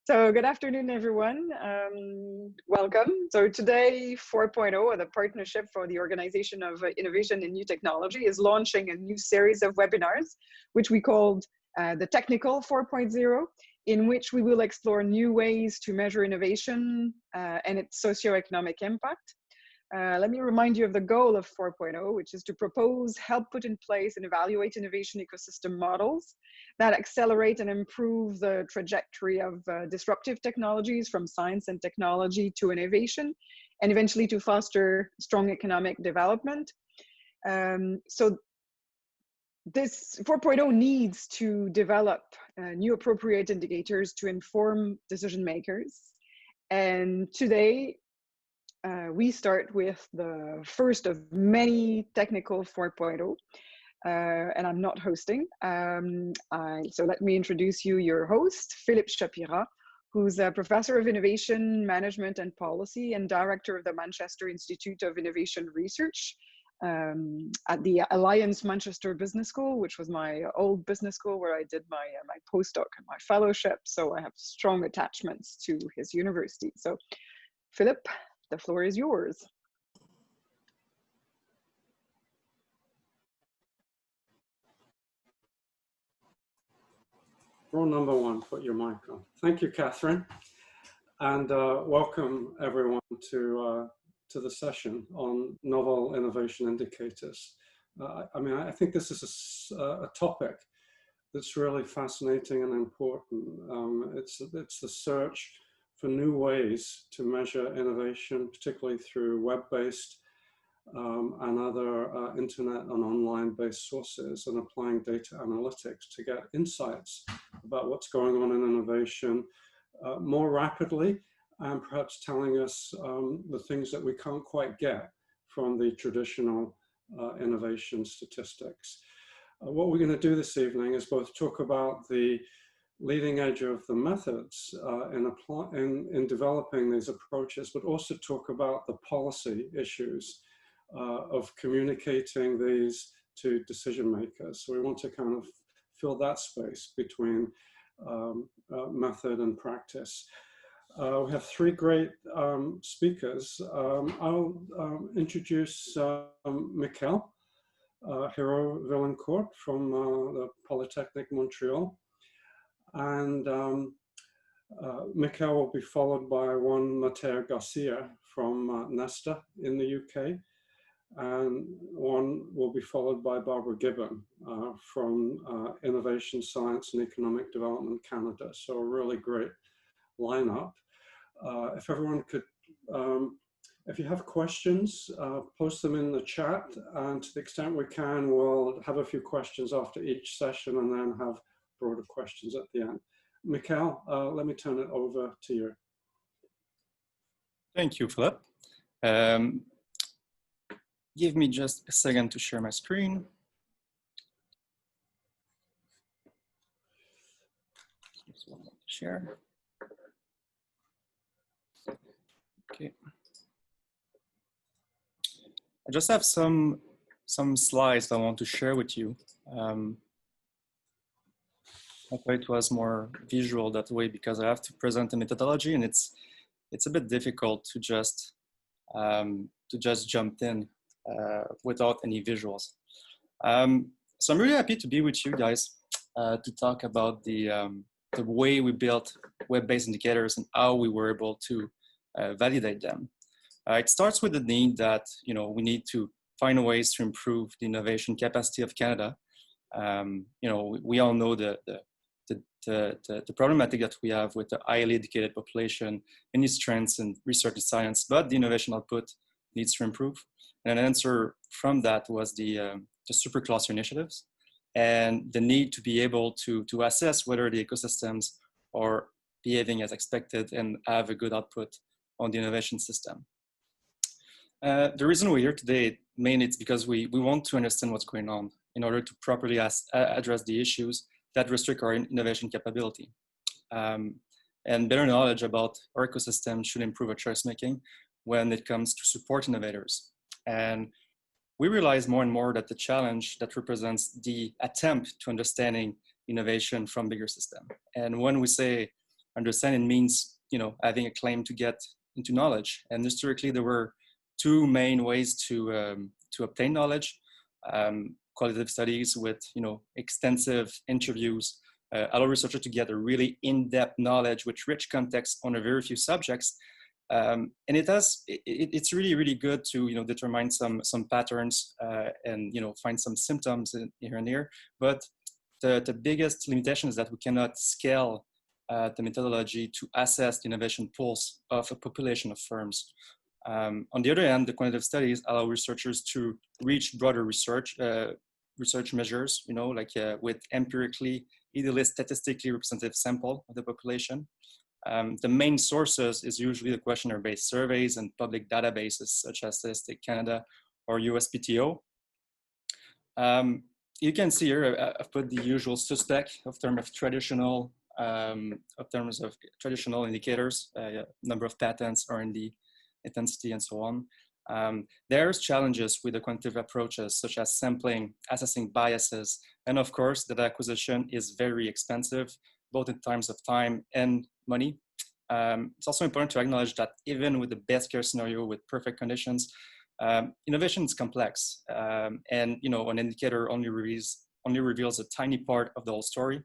So good afternoon, everyone. Welcome. So today, 4.0, or the Partnership for the Organization of Innovation in New Technology, is launching a new series of webinars, which we called the Technical 4.0, in which we will explore new ways to measure innovation and its socioeconomic impact. Let me remind you of the goal of 4.0, which is to propose, help put in place and evaluate innovation ecosystem models that accelerate and improve the trajectory of disruptive technologies from science and technology to innovation, and eventually to foster strong economic development. So this 4.0 needs to develop new appropriate indicators to inform decision makers. And today, we start with the first of many technical 4.0, and I'm not hosting. So let me introduce you your host, Philippe Shapira, who's a professor of innovation, management and policy and director of the Manchester Institute of Innovation Research at the Alliance Manchester Business School, which was my old business school where I did my postdoc and my fellowship. So I have strong attachments to his university. So Philippe, the floor is yours. Rule number one, put your mic on. Thank you, Catherine. And welcome everyone to the session on novel innovation indicators. I think this is a topic that's really fascinating and important. It's the search for new ways to measure innovation, particularly through web-based and other internet and online-based sources, and applying data analytics to get insights about what's going on in innovation more rapidly, and perhaps telling us the things that we can't quite get from the traditional innovation statistics. What we're going to do this evening is both talk about the leading edge of the methods in developing these approaches, but also talk about the policy issues of communicating these to decision makers. So we want to kind of fill that space between method and practice. We have three great speakers. I'll introduce Mikaël, Héroux-Vaillancourt from the Polytechnique, Montreal. And Mikaël will be followed by Juan Mateo-Garcia from Nesta in the UK. And Juan will be followed by Barbara Gibbon from Innovation, Science and Economic Development Canada. So a really great lineup. If everyone could, if you have questions, post them in the chat, and to the extent we can, we'll have a few questions after each session and then have broader questions at the end. Mikaël, let me turn it over to you. Thank you, Philip. Give me just a second to share my screen. Share. Okay. I just have some slides I want to share with you. I thought it was more visual that way because I have to present a methodology, and it's a bit difficult to just jump in without any visuals. So I'm really happy to be with you guys to talk about the way we built web-based indicators and how we were able to validate them. It starts with the need that we need to find ways to improve the innovation capacity of Canada. We all know the problematic that we have with the highly educated population, any strengths in research and science, but the innovation output needs to improve. And an answer from that was the supercluster initiatives and the need to be able to assess whether the ecosystems are behaving as expected and have a good output on the innovation system. The reason we're here today, mainly it's because we want to understand what's going on in order to properly address the issues that restrict our innovation capability. And better knowledge about our ecosystem should improve our choice making when it comes to support innovators. And we realize more and more that the challenge that represents the attempt to understanding innovation from bigger system. And when we say Understanding means, having a claim to get into knowledge. And historically, there were two main ways to obtain knowledge. Qualitative studies with, extensive interviews allow researchers to get a really in-depth knowledge with rich context on a very few subjects. And it's really, really good to, determine some patterns and, find some symptoms here and there. But the biggest limitation is that we cannot scale the methodology to assess the innovation pulse of a population of firms. On the other hand, the quantitative studies allow researchers to reach broader research measures, with empirically, ideally statistically representative sample of the population. The main sources is usually the questionnaire-based surveys and public databases such as Statistics Canada or USPTO. You can see here, I've put the usual suspect of terms of traditional indicators, number of patents, R&D, intensity, and so on. There's challenges with the quantitative approaches, such as sampling, assessing biases, and of course, data acquisition is very expensive, both in terms of time and money. It's also important to acknowledge that even with the best case scenario with perfect conditions, innovation is complex, and an indicator only reveals a tiny part of the whole story.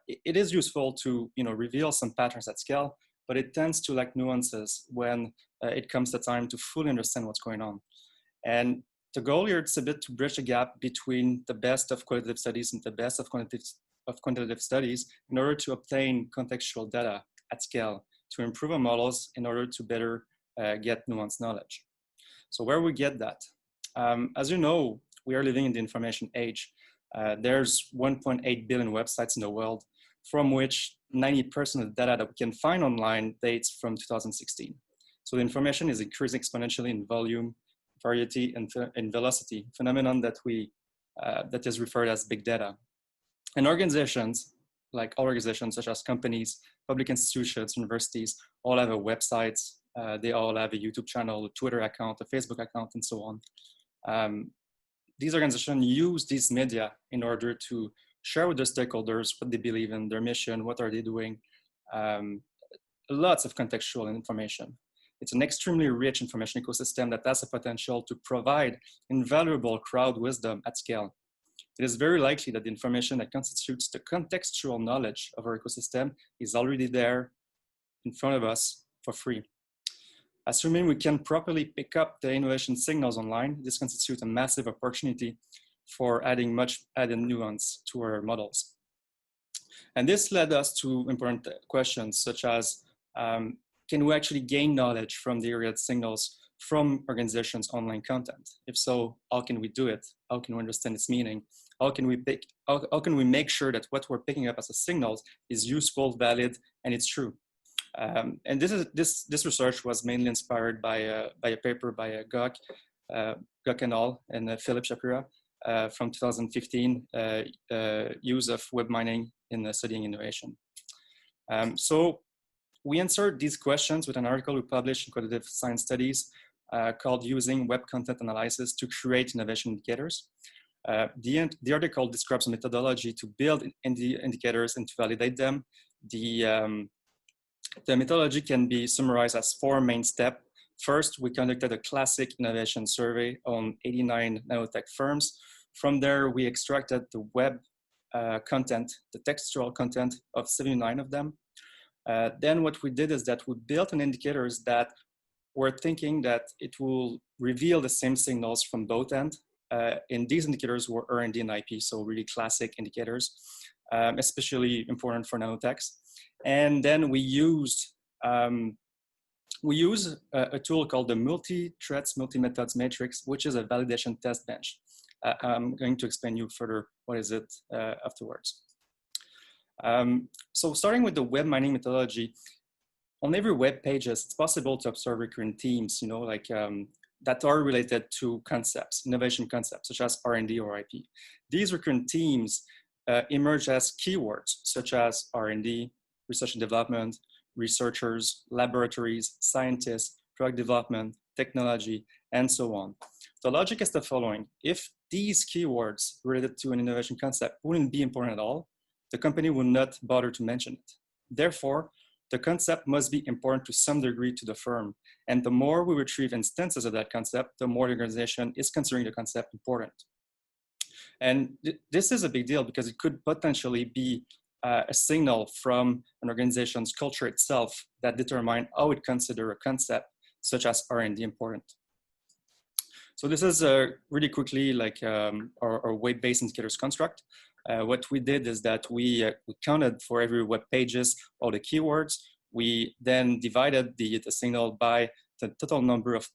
It is useful to reveal some patterns at scale, but it tends to lack nuances when it comes to time to fully understand what's going on. And the goal here is a bit to bridge the gap between the best of qualitative studies and the best of quantitative studies in order to obtain contextual data at scale, to improve our models in order to better get nuanced knowledge. So where we get that? As you know, we are living in the information age. There's 1.8 billion websites in the world, from which 90% of the data that we can find online dates from 2016. So the information is increasing exponentially in volume, variety, and velocity, phenomenon that is referred as big data. And organizations, like all organizations such as companies, public institutions, universities, all have a website. They all have a YouTube channel, a Twitter account, a Facebook account, and so on. These organizations use these media in order to share with their stakeholders what they believe in, their mission, what are they doing, lots of contextual information. It's an extremely rich information ecosystem that has the potential to provide invaluable crowd wisdom at scale. It is very likely that the information that constitutes the contextual knowledge of our ecosystem is already there in front of us for free. Assuming we can properly pick up the innovation signals online, this constitutes a massive opportunity for adding much added nuance to our models. And this led us to important questions such as, can we actually gain knowledge from the aggregate signals from organizations' online content? If so, how can we do it? How can we understand its meaning? How can we make sure that what we're picking up as a signal is useful, valid, and it's true? And this research was mainly inspired by a paper by Gok and al. And Philip Shapira from 2015, use of web mining in studying innovation. So we answered these questions with an article we published in Qualitative Science Studies called Using Web Content Analysis to Create Innovation Indicators. The article describes a methodology to build indicators and to validate them. The methodology can be summarized as 4 main steps. First, we conducted a classic innovation survey on 89 nanotech firms. From there, we extracted the web content, the textual content of 79 of them. Then what we did is that we built an indicators that were thinking that it will reveal the same signals from both ends. And these indicators were R&D and IP, so really classic indicators, especially important for nanotechs. And then we used a tool called the multi-threats, multi-methods matrix, which is a validation test bench. I'm going to explain you further what is it afterwards. So starting with the web mining methodology, on every web pages, it's possible to observe recurrent themes, that are related to concepts, innovation concepts, such as R&D or IP. These recurrent themes emerge as keywords, such as R&D, research and development, researchers, laboratories, scientists, drug development, technology, and so on. The logic is the following. If these keywords related to an innovation concept wouldn't be important at all, the company would not bother to mention it. Therefore, the concept must be important to some degree to the firm. And the more we retrieve instances of that concept, the more the organization is considering the concept important. And this is a big deal because it could potentially be a signal from an organization's culture itself that determine how it considers a concept such as R&D important. So this is really quickly like our weight-based indicators construct. What we did is that we counted for every web pages all the keywords. We then divided the signal by the total number of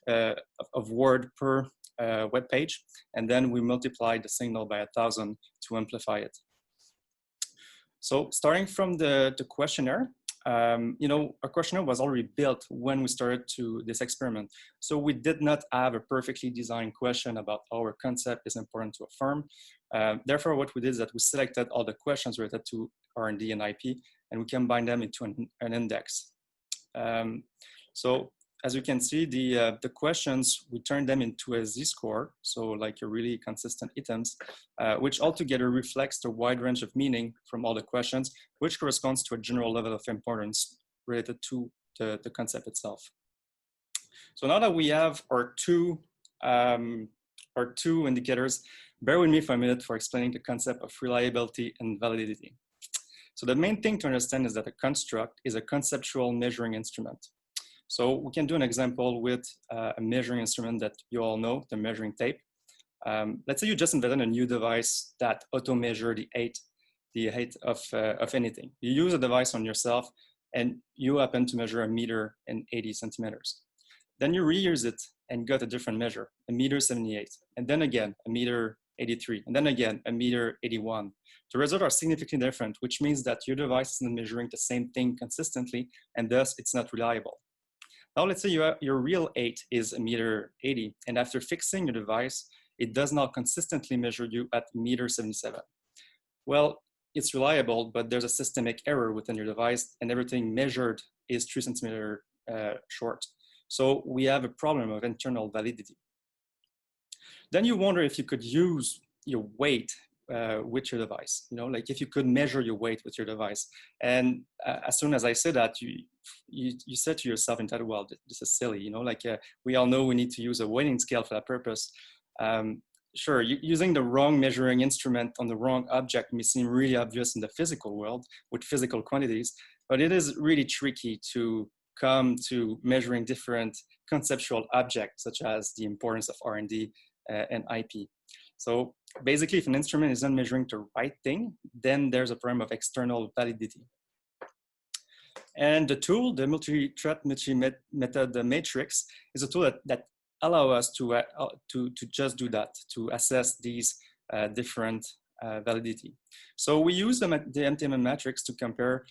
of word per web page, and then we multiplied the signal by 1,000 to amplify it. So starting from the questionnaire, you know, our questionnaire was already built when we started this experiment. So we did not have a perfectly designed question about how our concept is important to a firm. Therefore, what we did is that we selected all the questions related to R&D and IP, and we combined them into an index. So as you can see, the questions, we turned them into a Z-score, so like a really consistent items, which altogether reflects the wide range of meaning from all the questions, which corresponds to a general level of importance related to the concept itself. So now that we have our two indicators, bear with me for a minute for explaining the concept of reliability and validity. So the main thing to understand is that a construct is a conceptual measuring instrument. So we can do an example with a measuring instrument that you all know, the measuring tape. Let's say you just invented a new device that auto-measure the height of anything. You use a device on yourself and you happen to measure 1 meter and 80 centimeters. Then you reuse it and got a different measure, 1 meter 78, and then again 1 meter 83, and then again 1 meter 81. The results are significantly different, which means that your device isn't measuring the same thing consistently, and thus it's not reliable. Now let's say your real 8 is 1 meter 80, and after fixing your device, it does not consistently measure you at 1 meter 77. Well, it's reliable, but there's a systemic error within your device, and everything measured is 3 centimeters short. So we have a problem of internal validity. Then you wonder if you could use your weight with your device, you know, like if you could measure your weight with your device. And as soon as I said that, you said to yourself, well, this is silly, you know, like we all know we need to use a weighting scale for that purpose. Sure, using the wrong measuring instrument on the wrong object may seem really obvious in the physical world with physical quantities, but it is really tricky to come to measuring different conceptual objects, such as the importance of R&D and IP. So basically, if an instrument is not measuring the right thing, then there's a problem of external validity. And the tool, the multi-threat multi-method matrix, is a tool that allow us to just do that, to assess these different validity. So we use the MTM matrix to compare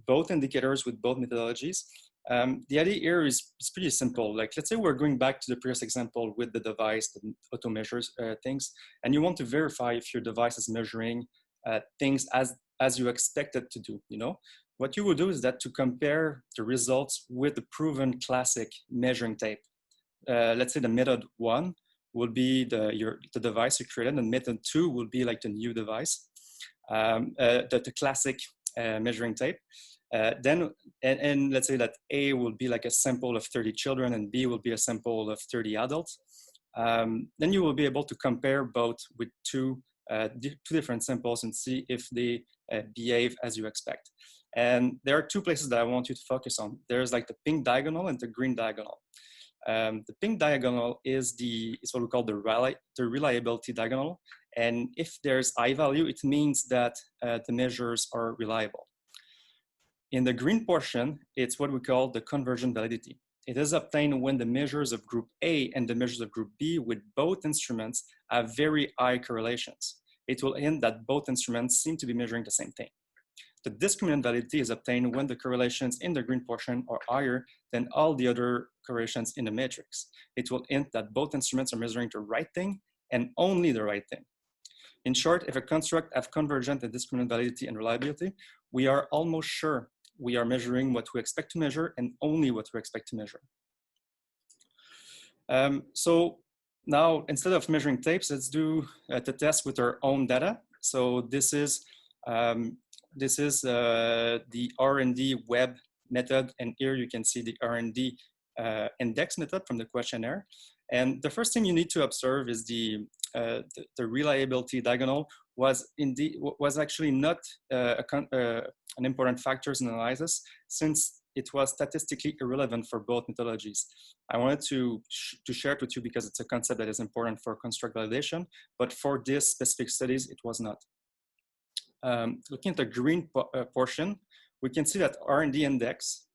both indicators with both methodologies. The idea here is pretty simple. Like, let's say we're going back to the previous example with the device that auto measures things, and you want to verify if your device is measuring things as you expect it to do. You know, what you would do is that to compare the results with the proven classic measuring tape. Let's say the method 1 will be the device you created, and method 2 will be like the new device, the classic measuring tape. Then let's say that A will be like a sample of 30 children and B will be a sample of 30 adults. Then you will be able to compare both with two different samples and see if they behave as you expect. And there are 2 places that I want you to focus on. There's like the pink diagonal and the green diagonal. The pink diagonal is what we call the reliability diagonal. And if there's high value, it means that the measures are reliable. In the green portion, it's what we call the conversion validity. It is obtained when the measures of group A and the measures of group B with both instruments have very high correlations. It will hint that both instruments seem to be measuring the same thing. The discriminant validity is obtained when the correlations in the green portion are higher than all the other correlations in the matrix. It will hint that both instruments are measuring the right thing and only the right thing. In short, if a construct has convergent and discriminant validity and reliability, we are almost sure we are measuring what we expect to measure and only what we expect to measure. So now, instead of measuring tapes, let's do the test with our own data. So this is this is the R&D web method, and here you can see the R&D index method from the questionnaire. And the first thing you need to observe is the reliability diagonal was actually not an important factor in analysis, since it was statistically irrelevant for both methodologies. I wanted to share it with you because it's a concept that is important for construct validation, but for this specific studies, it was not. Looking at the green portion, we can see that R&D index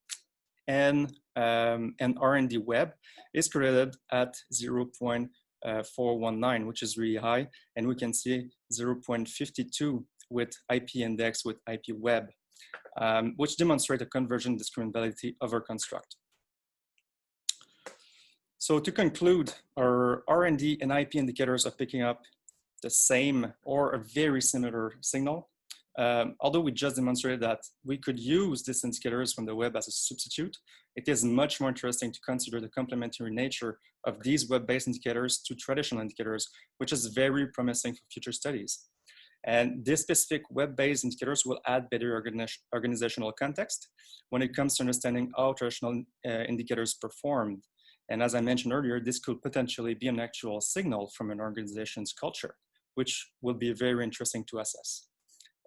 and R&D web is correlated at 0.419, which is really high. And we can see 0.52 with IP index with IP web, which demonstrate a convergent discriminant validity of our construct. So to conclude, our R&D and IP indicators are picking up the same or a very similar signal. Although we just demonstrated that we could use these indicators from the web as a substitute, it is much more interesting to consider the complementary nature of these web-based indicators to traditional indicators, which is very promising for future studies. And these specific web-based indicators will add better organizational context when it comes to understanding how traditional indicators performed. And as I mentioned earlier, this could potentially be an actual signal from an organization's culture, which will be very interesting to assess.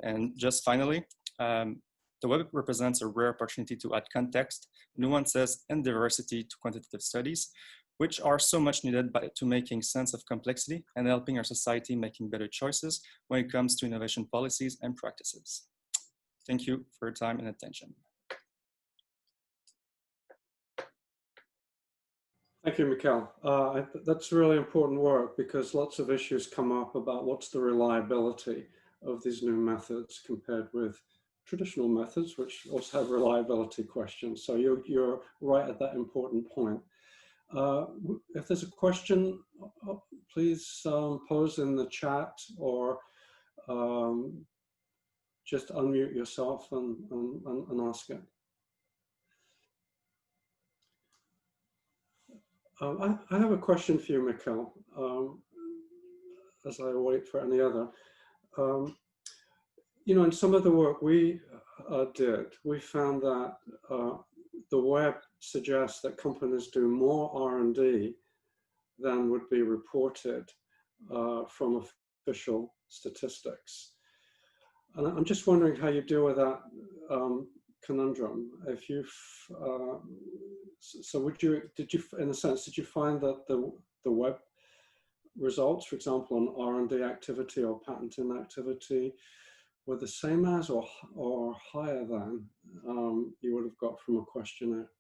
And just finally, the web represents a rare opportunity to add context, nuances, and diversity to quantitative studies, which are so much needed to making sense of complexity and helping our society making better choices when it comes to innovation policies and practices. Thank you for your time and attention. Thank you, Mikaël. That's really important work because lots of issues come up about what's the reliability of these new methods compared with traditional methods, which also have reliability questions. So you're right at that important point. If there's a question, please pose in the chat or just unmute yourself and ask it. I have a question for you, Mikaël, as I wait for any other. You know, in some of the work we did, we found that the web suggests that companies do more R&D than would be reported from official statistics. And I'm just wondering how you deal with that conundrum. If you've, so did you, in a sense, did you find that the web results, for example, on R&D activity or patenting activity, were the same as or higher than you would have got from a questionnaire?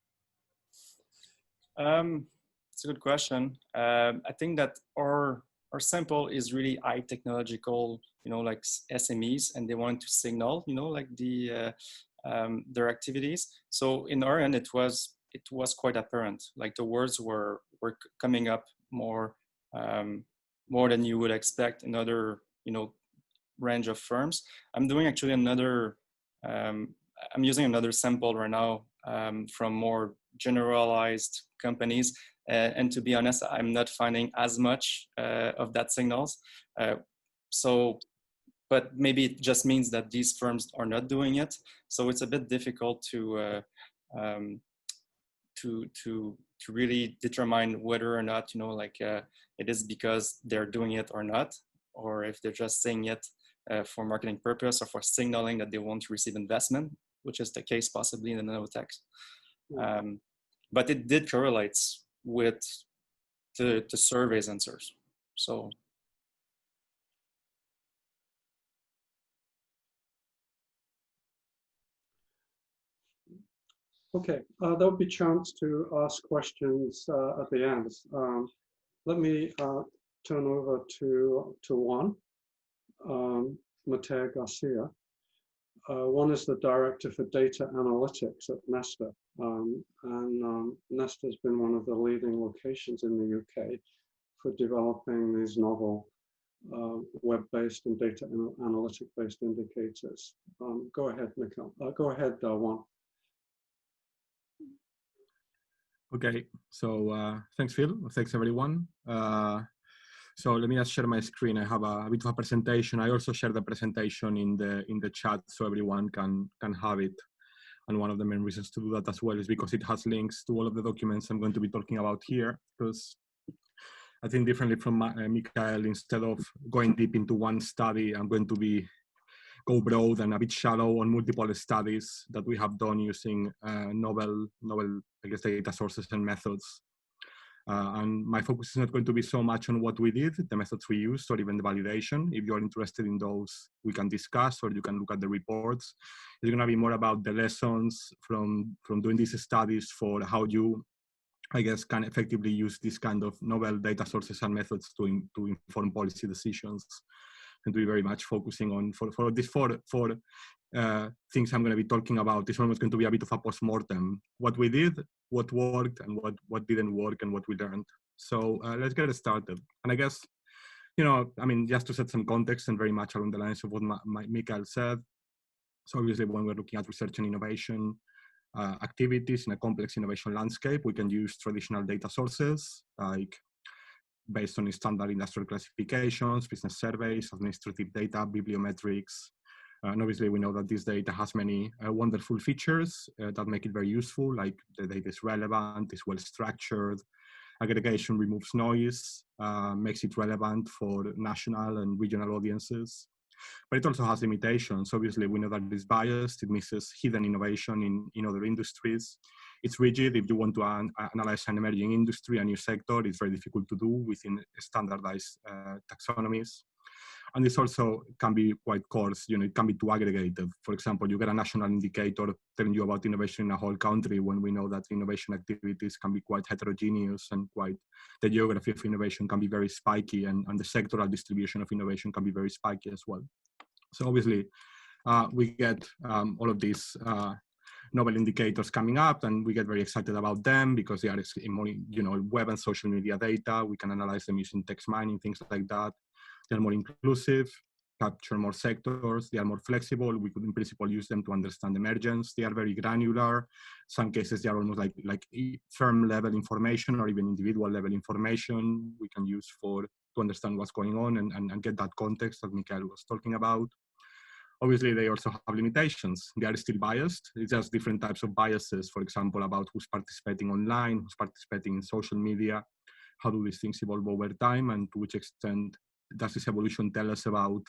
It's a good question. I think that our sample is really high technological, you know, like SMEs, and they want to signal, you know, like their activities. So in our end, it was quite apparent. Like the words were coming up more than you would expect in other, you know, range of firms. I'm doing actually another, I'm using another sample right now from more generalized companies. And to be honest, I'm not finding as much of that signals. But maybe it just means that these firms are not doing it. So it's a bit difficult to really determine whether or not, you know, like it is because they're doing it or not, or if they're just saying it for marketing purpose or for signaling that they want to receive investment, which is the case possibly in the nanotech. But it did correlate with the survey's answers. So. Okay, there'll be a chance to ask questions at the end. Let me turn over to Juan, Mateo-Garcia. Juan is the Director for Data Analytics at Nesta. Nesta has been one of the leading locations in the UK for developing these novel web-based and data analytic-based indicators. Go ahead, Mikaël. Go ahead, Juan. Okay, so thanks, Phil. Thanks, everyone. So let me just share my screen. I have a bit of a presentation. I also share the presentation in the chat so everyone can have it. And one of the main reasons to do that as well is because it has links to all of the documents I'm going to be talking about here. Because I think differently from Mikaël, instead of going deep into one study, I'm going to go broad and a bit shallow on multiple studies that we have done using novel, I guess, data sources and methods. And my focus is not going to be so much on what we did, the methods we used, or even the validation. If you're interested in those, we can discuss, or you can look at the reports. It's going to be more about the lessons from doing these studies for how you, I guess, can effectively use this kind of novel data sources and methods to inform policy decisions. And to be very much focusing on, for these four things I'm going to be talking about, it's almost going to be a bit of a post-mortem. What we did, what worked, and what didn't work, and what we learned. So let's get started. And I guess, I mean, just to set some context and very much along the lines of what Mikaël said. So obviously, when we're looking at research and innovation activities in a complex innovation landscape, we can use traditional data sources like based on standard industrial classifications, business surveys, administrative data, bibliometrics. And obviously, we know that this data has many wonderful features that make it very useful, like the data is relevant, is well structured, aggregation removes noise, makes it relevant for national and regional audiences. But it also has limitations. Obviously, we know that it is biased, it misses hidden innovation in other industries. It's rigid. If you want to analyze an emerging industry, a new sector, it's very difficult to do within standardized taxonomies. And this also can be quite coarse, it can be too aggregated. For example, you get a national indicator telling you about innovation in a whole country when we know that innovation activities can be quite heterogeneous and the geography of innovation can be very spiky and the sectoral distribution of innovation can be very spiky as well. So obviously, we get all of these novel indicators coming up and we get very excited about them because they are more, web and social media data. We can analyze them using text mining, things like that. They're more inclusive, capture more sectors, they are more flexible. We could in principle use them to understand emergence. They are very granular. Some cases they are almost like firm level information or even individual level information we can use to understand what's going on and get that context that Mikaël was talking about. Obviously, they also have limitations. They are still biased. It's just different types of biases, for example, about who's participating online, who's participating in social media, how do these things evolve over time, and to which extent does this evolution tell us about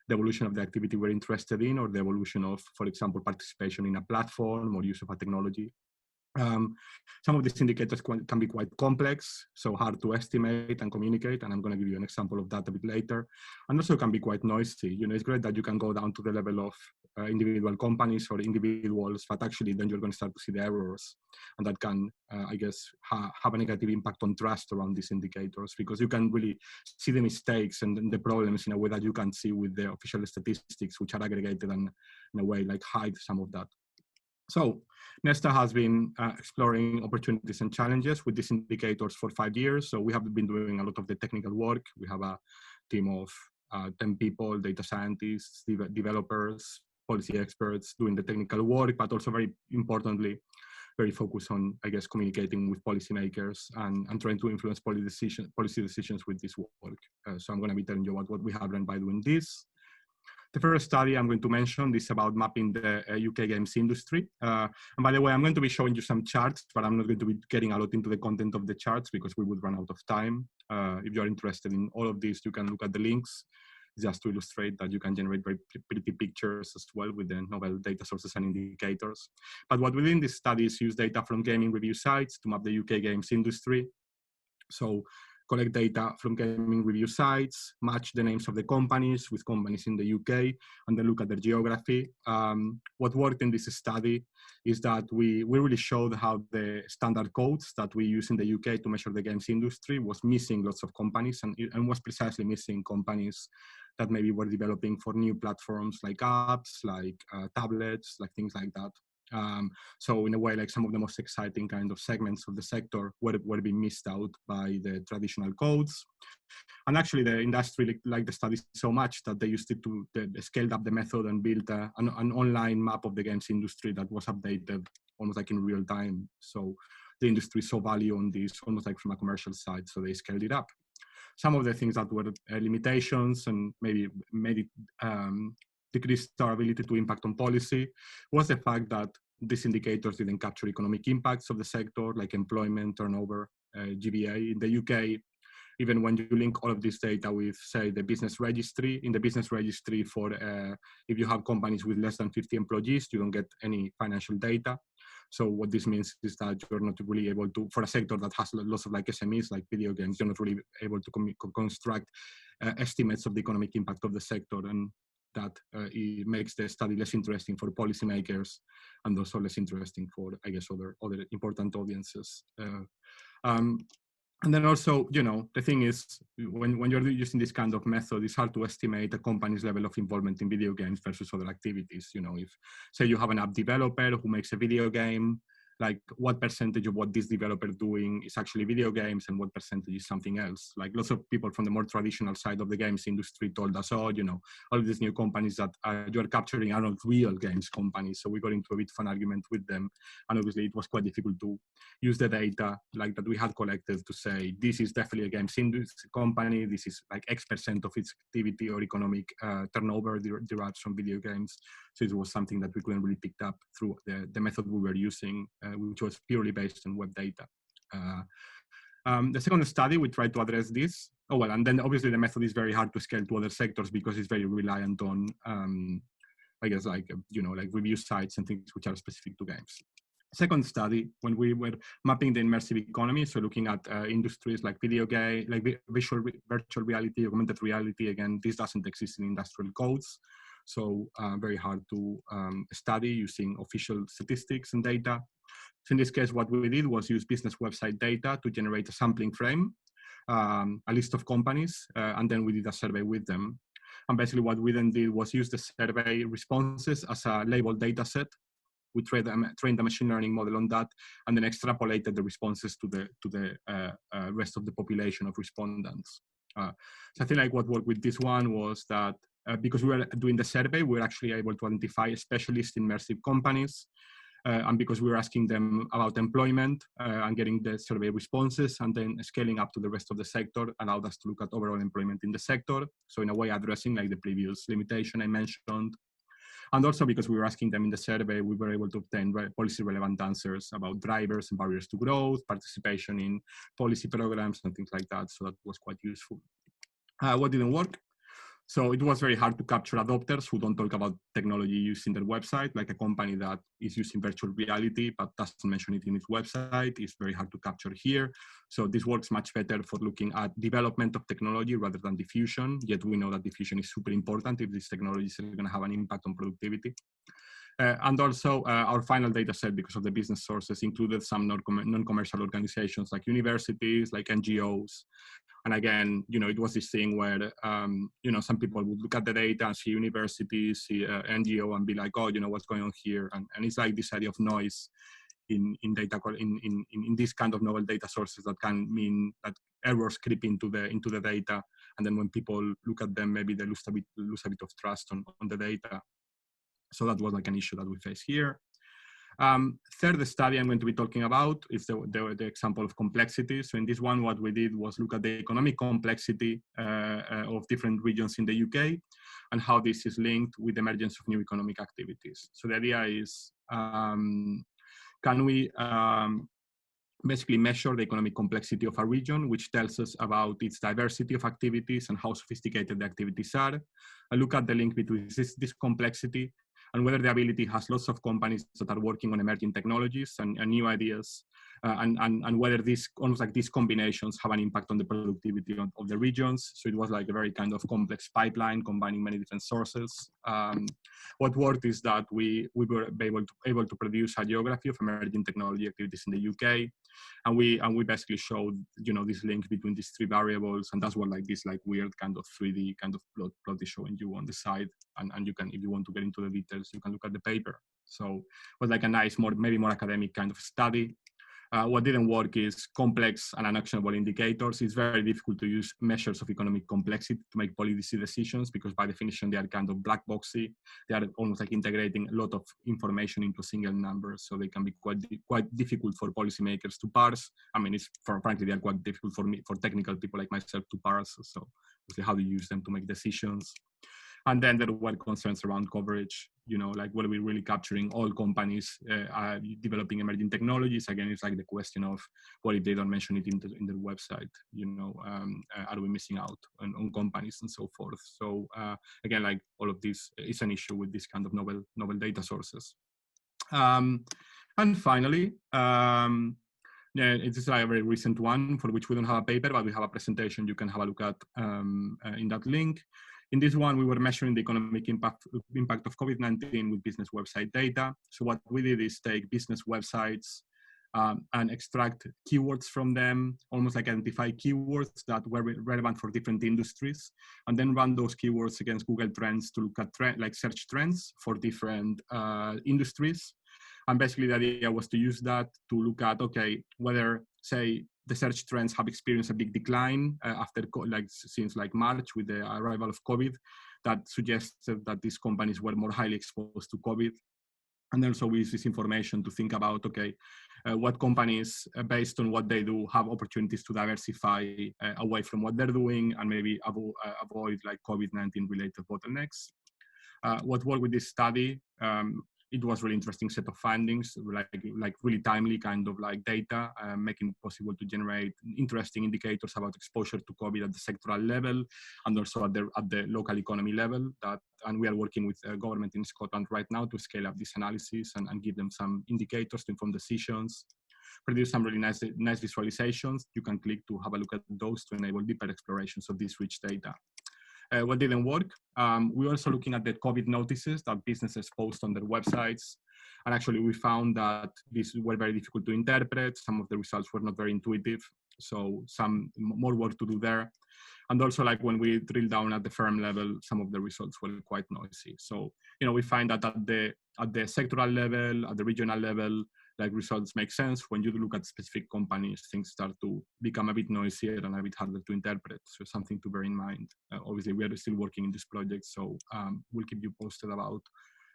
the evolution of the activity we're interested in or the evolution of, for example, participation in a platform or use of a technology. Some of these indicators can be quite complex, so hard to estimate and communicate, and I'm going to give you an example of that a bit later. And also can be quite noisy. It's great that you can go down to the level of individual companies or individuals, but actually then you're going to start to see the errors, and that can, I guess, have a negative impact on trust around these indicators because you can really see the mistakes and the problems in a way that you can't see with the official statistics, which are aggregated and in a way like hide some of that. So Nesta has been exploring opportunities and challenges with these indicators for 5 years. So we have been doing a lot of the technical work. We have a team of 10 people, data scientists, developers, policy experts doing the technical work, but also very importantly, very focused on, I guess, communicating with policymakers and trying to influence policy decisions with this work. So I'm going to be telling you what we have learned by doing this. The first study I'm going to mention is about mapping the UK games industry. And by the way, I'm going to be showing you some charts, but I'm not going to be getting a lot into the content of the charts because we would run out of time. If you're interested in all of this, you can look at the links just to illustrate that you can generate very pretty pictures as well with the novel data sources and indicators. But what we did in this study is use data from gaming review sites to map the UK games industry. So collect data from gaming review sites, match the names of the companies with companies in the UK, and then look at their geography. What worked in this study is that we really showed how the standard codes that we use in the UK to measure the games industry was missing lots of companies and was precisely missing companies that maybe were developing for new platforms like apps, like tablets, like things like that. So in a way, like some of the most exciting kind of segments of the sector were being missed out by the traditional codes. And actually the industry liked the study so much that they used it they scaled up the method and built an online map of the games industry that was updated almost like in real time. So the industry saw value on this almost like from a commercial side, so they scaled it up. some of the things that were limitations and maybe made it decreased our ability to impact on policy was the fact that these indicators didn't capture economic impacts of the sector, like employment, turnover, GVA. In the UK, even when you link all of this data with, say, the business registry, in the business registry for if you have companies with less than 50 employees, you don't get any financial data. So what this means is that you're not really able to, for a sector that has lots of like SMEs, like video games, you're not really able to construct estimates of the economic impact of the sector, and that it makes the study less interesting for policymakers and also less interesting for, I guess, other important audiences. And then also, you know, the thing is, when you're using this kind of method, it's hard to estimate a company's level of involvement in video games versus other activities. You know, if, say, you have an app developer who makes a video game, like what percentage of what this developer doing is actually video games and what percentage is something else. Like lots of people from the more traditional side of the games industry told us, oh, you know, all of these new companies that you're capturing are not real games companies. So we got into a bit of an argument with them. And obviously it was quite difficult to use the data like that we had collected to say, this is definitely a games industry company. This is like X% of its activity or economic turnover derives from video games. So it was something that we couldn't really pick up through the method we were using, which was purely based on web data. The second study, we tried to address this. Oh, well, and then obviously the method is very hard to scale to other sectors because it's very reliant on, I guess, like, you know, like review sites and things which are specific to games. Second study, when we were mapping the immersive economy, so looking at industries like video game, like virtual reality, augmented reality. Again, this doesn't exist in industrial codes, so very hard to study using official statistics and data. So in this case, what we did was use business website data to generate a sampling frame, a list of companies, and then we did a survey with them. And basically what we then did was use the survey responses as a labeled data set. We trained the machine learning model on that, and then extrapolated the responses to the rest of the population of respondents. So I think like what worked with this one was that because we were doing the survey, we were actually able to identify specialist immersive companies, and because we were asking them about employment and getting the survey responses, and then scaling up to the rest of the sector allowed us to look at overall employment in the sector. So in a way addressing like the previous limitation I mentioned. And also because we were asking them in the survey, we were able to obtain policy relevant answers about drivers and barriers to growth, participation in policy programs and things like that. So that was quite useful. What didn't work? So it was very hard to capture adopters who don't talk about technology used in their website, like a company that is using virtual reality, but doesn't mention it in its website. It's very hard to capture here. So this works much better for looking at development of technology rather than diffusion. Yet we know that diffusion is super important if these technologies are going to have an impact on productivity. And also our final data set, because of the business sources, included some non-commercial organizations like universities, like NGOs. And again, you know, it was this thing where, you know, some people would look at the data and see universities, see NGO and be like, oh, you know, what's going on here? And it's like this idea of noise in data, in this kind of novel data sources that can mean that errors creep into the data. And then when people look at them, maybe they lose a bit of trust on the data. So that was like an issue that we face here. Third study I'm going to be talking about is the example of complexity. So in this one, what we did was look at the economic complexity of different regions in the UK and how this is linked with the emergence of new economic activities. So the idea is, can we basically measure the economic complexity of a region, which tells us about its diversity of activities and how sophisticated the activities are, and look at the link between this complexity and whether the ability has lots of companies that are working on emerging technologies and new ideas, and whether these, almost like these combinations have an impact on the productivity of the regions. So it was like a very kind of complex pipeline combining many different sources. What worked is that we were able to produce a geography of emerging technology activities in the UK, and we basically showed, you know, this link between these three variables, and that's what like this like weird kind of 3D kind of plot is showing you on the side, and you can, if you want to get into the details, you can look at the paper. So it was like a nice, maybe more academic kind of study. What didn't work is complex and unactionable indicators. It's very difficult to use measures of economic complexity to make policy decisions because by definition, they are kind of black boxy. They are almost like integrating a lot of information into a single number. So they can be quite difficult for policymakers to parse. I mean, frankly, they are quite difficult for technical people like myself to parse. So how do you use them to make decisions? And then there were concerns around coverage, like what are we really capturing all companies developing emerging technologies? Again, it's like the question of what if they don't mention it in their website, are we missing out on companies and so forth? So again, like all of this is an issue with this kind of novel data sources. And finally, it is like a very recent one for which we don't have a paper, but we have a presentation you can have a look at in that link. In this one, we were measuring the economic impact of COVID-19 with business website data. So what we did is take business websites and extract keywords from them, almost like identify keywords that were relevant for different industries, and then run those keywords against Google Trends to look at search trends for different industries. And basically the idea was to use that to look at, okay, whether, say, the search trends have experienced a big decline since March with the arrival of COVID, that suggested that these companies were more highly exposed to COVID. And also we use this information to think about, okay, what companies, based on what they do, have opportunities to diversify away from what they're doing and maybe avoid like COVID-19 related bottlenecks. What worked with this study, it was really interesting set of findings, like really timely kind of like data, making it possible to generate interesting indicators about exposure to COVID at the sectoral level and also at the local economy level. And we are working with government in Scotland right now to scale up this analysis and give them some indicators to inform decisions. Produce some really nice visualizations. You can click to have a look at those to enable deeper explorations of this rich data. What didn't work? We were also looking at the COVID notices that businesses post on their websites. And actually we found that these were very difficult to interpret. Some of the results were not very intuitive. So some more work to do there. And also like when we drill down at the firm level, some of the results were quite noisy. So, we find that at the sectoral level, at the regional level, like results make sense. When you look at specific companies, things start to become a bit noisier and a bit harder to interpret. So something to bear in mind. Obviously, we are still working in this project, so we'll keep you posted about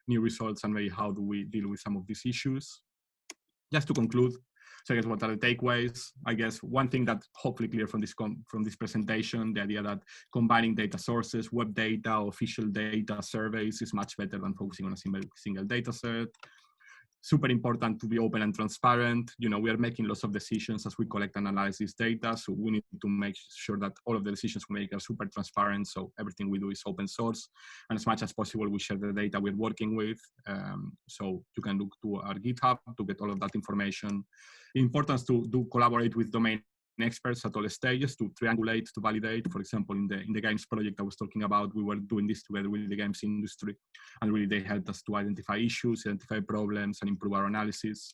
new results and maybe how do we deal with some of these issues. Just to conclude, so I guess what are the takeaways? I guess one thing that's hopefully clear from this presentation, the idea that combining data sources, web data, official data, surveys is much better than focusing on a single data set. Super important to be open and transparent. We are making lots of decisions as we collect and analyze this data. So we need to make sure that all of the decisions we make are super transparent. So everything we do is open source. And as much as possible, we share the data we're working with. So you can look to our GitHub to get all of that information. Importance to collaborate with domain experts at all stages to triangulate, to validate. For example, in the games project I was talking about, we were doing this together with the games industry, and really they helped us to identify issues, identify problems, and improve our analysis.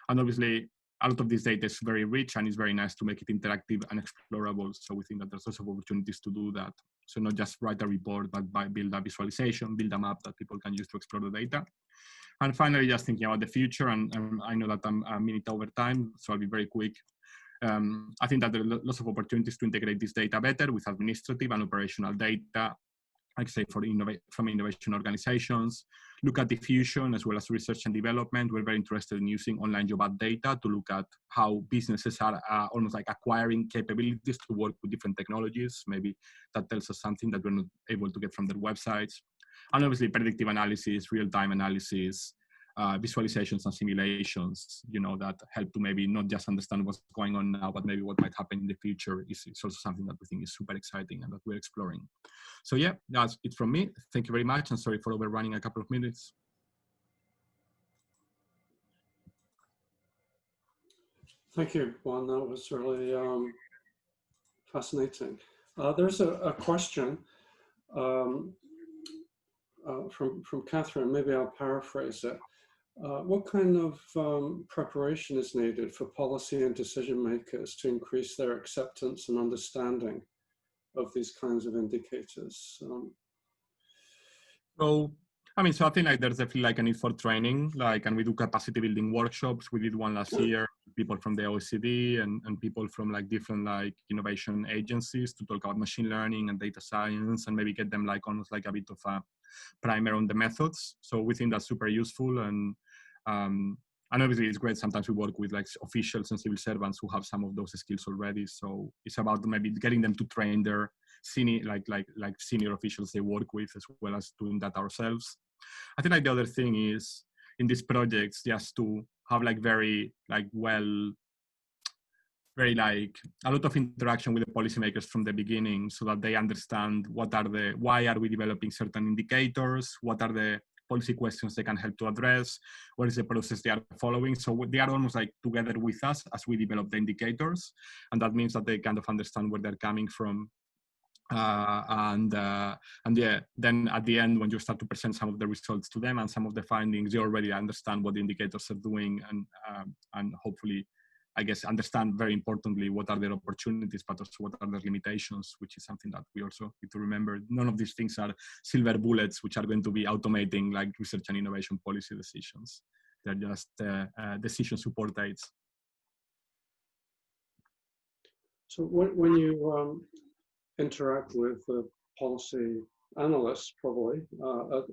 And obviously, a lot of this data is very rich, and it's very nice to make it interactive and explorable. So we think that there's lots of opportunities to do that. So not just write a report, but build a visualization, build a map that people can use to explore the data. And finally, just thinking about the future, and I know that I'm a minute over time, so I'll be very quick. I think that there are lots of opportunities to integrate this data better with administrative and operational data, like say from innovation organizations. Look at diffusion as well as research and development. We're very interested in using online job ad data to look at how businesses are almost like acquiring capabilities to work with different technologies. Maybe that tells us something that we're not able to get from their websites. And obviously predictive analysis, real-time analysis, visualizations and simulations, that help to maybe not just understand what's going on now, but maybe what might happen in the future is also something that we think is super exciting and that we're exploring. So yeah, that's it from me. Thank you very much, and sorry for overrunning a couple of minutes. Thank you, Juan. That was really fascinating. There's a question from Catherine. Maybe I'll paraphrase it. What kind of preparation is needed for policy and decision makers to increase their acceptance and understanding of these kinds of indicators? So I think like there's definitely like a need for training, and we do capacity building workshops. We did one last year people from the OECD and people from like different like innovation agencies to talk about machine learning and data science, and maybe get them like almost like a bit of a primer on the methods. So we think that's super useful. And obviously it's great. Sometimes we work with like officials and civil servants who have some of those skills already. So it's about maybe getting them to train their senior, like senior officials they work with, as well as doing that ourselves. I think like the other thing is in these projects, just to have like very like a lot of interaction with the policymakers from the beginning, so that they understand why are we developing certain indicators, what are the policy questions they can help to address, what is the process they are following. So they are almost like together with us as we develop the indicators, and that means that they kind of understand where they're coming from. And yeah, then at the end, when you start to present some of the results to them and some of the findings, you already understand what the indicators are doing, and hopefully, I guess, understand very importantly what are their opportunities, but also what are their limitations, which is something that we also need to remember. None of these things are silver bullets which are going to be automating like research and innovation policy decisions. They're just decision support aids. So when you interact with policy analysts, probably at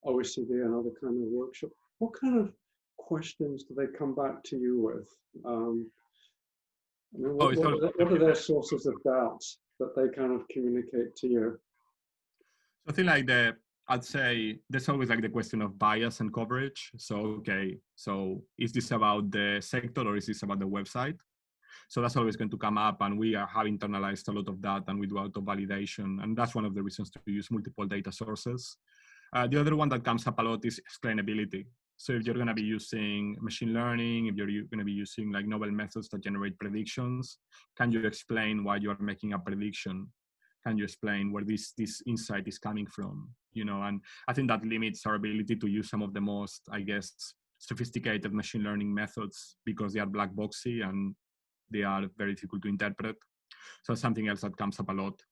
OECD and other kind of workshop, what kind of questions do they come back to you with? I mean, what are their sources of doubts that they kind of communicate to you? I think like I'd say there's always like the question of bias and coverage. So, okay, so is this about the sector or is this about the website? So that's always going to come up, and we have internalized a lot of that, and we do auto-validation, and that's one of the reasons to use multiple data sources. The other one that comes up a lot is explainability. So if you're going to be using machine learning, if you're going to be using like novel methods that generate predictions, can you explain why you are making a prediction? Can you explain where this insight is coming from? You know, and I think that limits our ability to use some of the most, I guess, sophisticated machine learning methods, because they are black boxy and they are very difficult to interpret. So something else that comes up a lot.